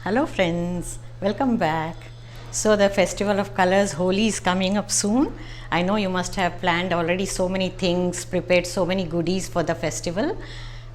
Hello friends, welcome back. So the festival of colors Holi is coming up soon. I know you must have planned already so many things, prepared so many goodies for the festival.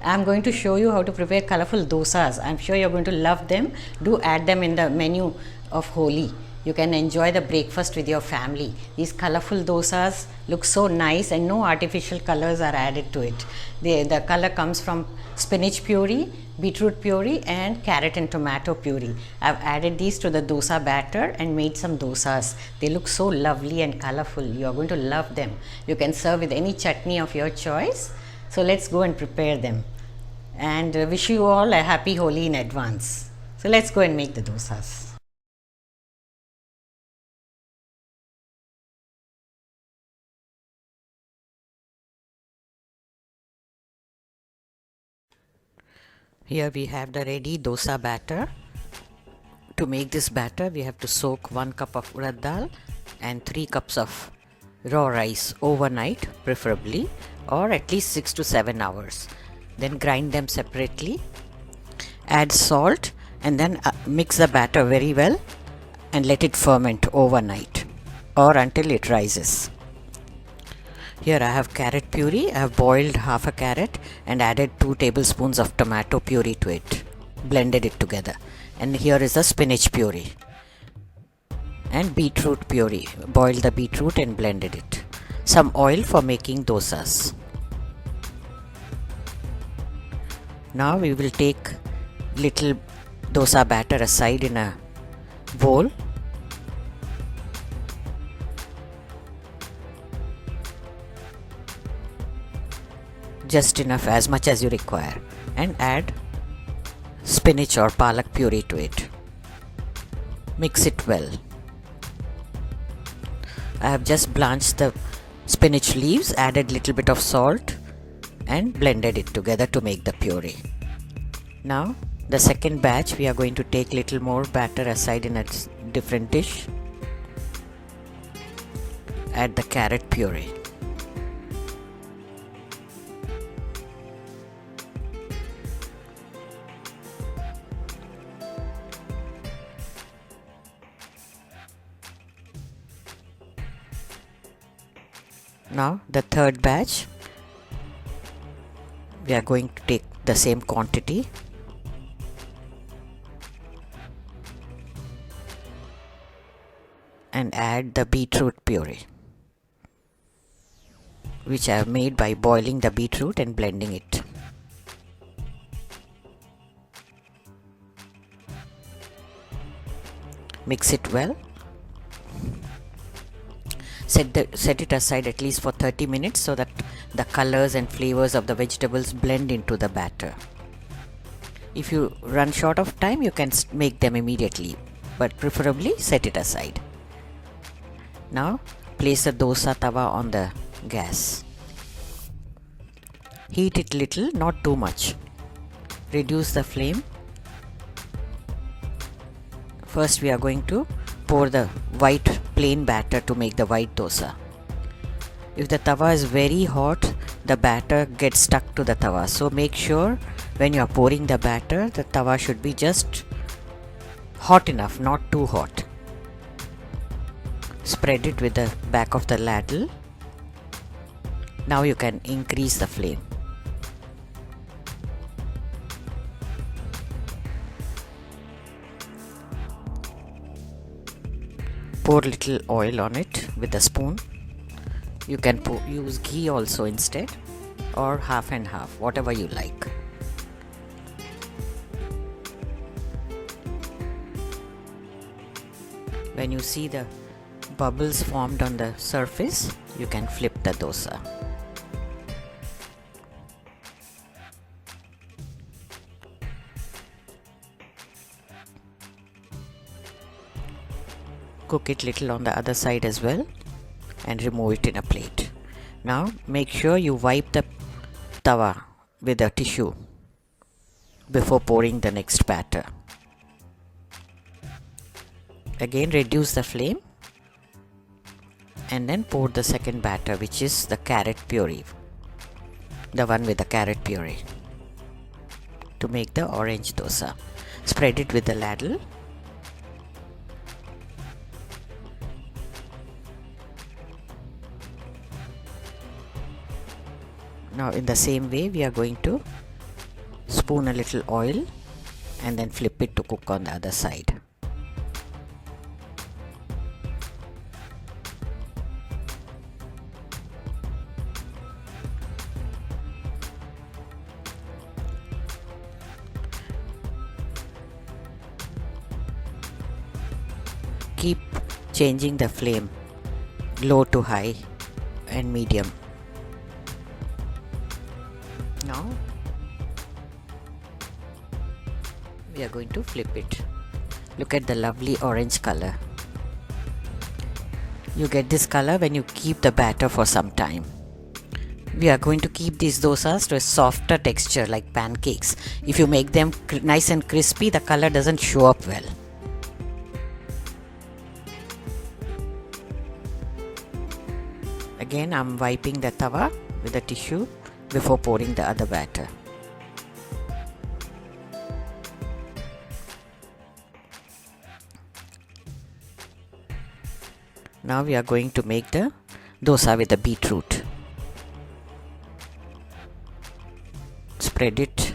I'm going to show you how to prepare colorful dosas. I'm sure you're going to love them. Do add them in the menu of Holi. You can enjoy the breakfast with your family. These colorful dosas look so nice and no artificial colors are added to it. The color comes from spinach puree, beetroot puree and carrot and tomato puree. I've added these to the dosa batter and made some dosas. They look so lovely and colorful. You're going to love them. You can serve with any chutney of your choice. So let's go and prepare them. And wish you all a happy Holi in advance. So let's go and make the dosas. Here we have the ready dosa batter. To make this batter, we have to soak 1 cup of urad dal and 3 cups of raw rice overnight, preferably, or at least 6 to 7 hours. Then grind them separately, add salt, and then mix the batter very well and let it ferment overnight or until it rises. Here I have carrot puree. I have boiled half a carrot and added 2 tablespoons of tomato puree to it. Blended it together. And here is the spinach puree. And beetroot puree. Boiled the beetroot and blended it. Some oil for making dosas. Now we will take little dosa batter aside in a bowl. Just enough, as much as you require, and add spinach or palak puree to it. Mix it well. I have just blanched the spinach leaves, added little bit of salt and blended it together to make the puree. Now the second batch, we are going to take little more batter aside in a different dish. Add the carrot puree. Now the third batch, we are going to take the same quantity and add the beetroot puree, which I have made by boiling the beetroot and blending it. Mix it well. Set it aside at least for 30 minutes so that the colors and flavors of the vegetables blend into the batter. If you run short of time, you can make them immediately, but preferably set it aside. Now place the dosa tawa on the gas. Heat it little, not too much. Reduce the flame. First we are going to pour the white plain batter to make the white dosa. If the tawa is very hot, the batter gets stuck to the tawa. So make sure when you are pouring the batter, the tawa should be just hot enough, not too hot. Spread it with the back of the ladle. Now you can increase the flame. Pour little oil on it with a spoon. You can use ghee also instead, or half and half, whatever you like. When you see the bubbles formed on the surface, you can flip the dosa. Cook it little on the other side as well and remove it in a plate. Now make sure you wipe the tawa with a tissue before pouring the next batter. Again reduce the flame and then pour the second batter, which is the carrot puree, the one with the carrot puree, to make the orange dosa. Spread it with the ladle. Now in the same way we are going to spoon a little oil and then flip it to cook on the other side. Keep changing the flame, low to high and medium. Now we are going to flip it. Look at the lovely orange color. You get this color when you keep the batter for some time. We are going to keep these dosas to a softer texture like pancakes. If you make them nice and crispy, the color doesn't show up well. Again, I'm wiping the tawa with a tissue before pouring the other batter. Now we are going to make the dosa with the beetroot. Spread it.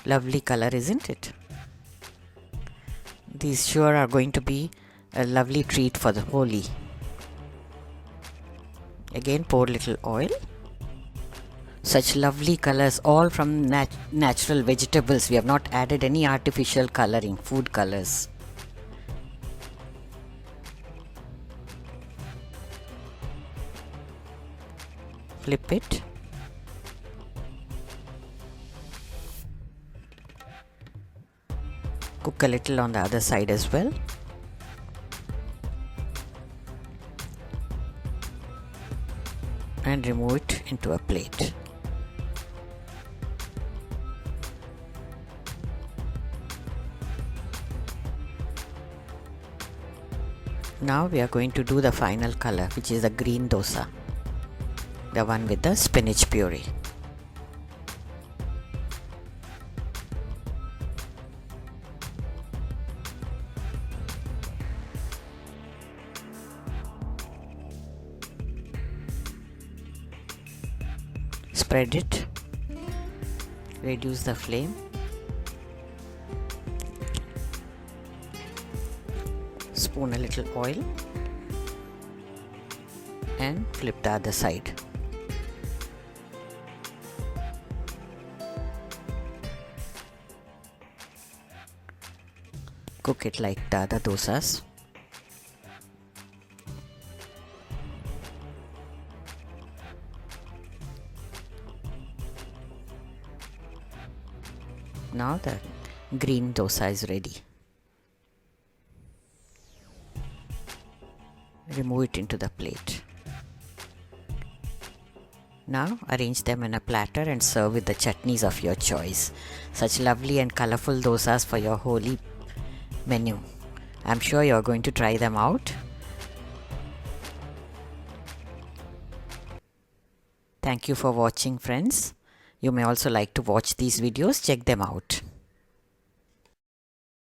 Lovely color, isn't it? These sure are going to be a lovely treat for the Holi. Again, pour little oil. Such lovely colors, all from natural vegetables. We have not added any artificial coloring, food colors. Flip it. Cook a little on the other side as well. And remove it into a plate. Now we are going to do the final color, which is the green dosa, the one with the spinach puree. Spread it, reduce the flame, spoon a little oil and flip the other side. Cook it like the other dosas. Now the green dosa is ready. Remove it into the plate. Now arrange them in a platter and serve with the chutneys of your choice. Such lovely and colorful dosas for your Holi menu. I'm sure you're going to try them out. Thank you for watching, friends. You may also like to watch these videos. Check them out.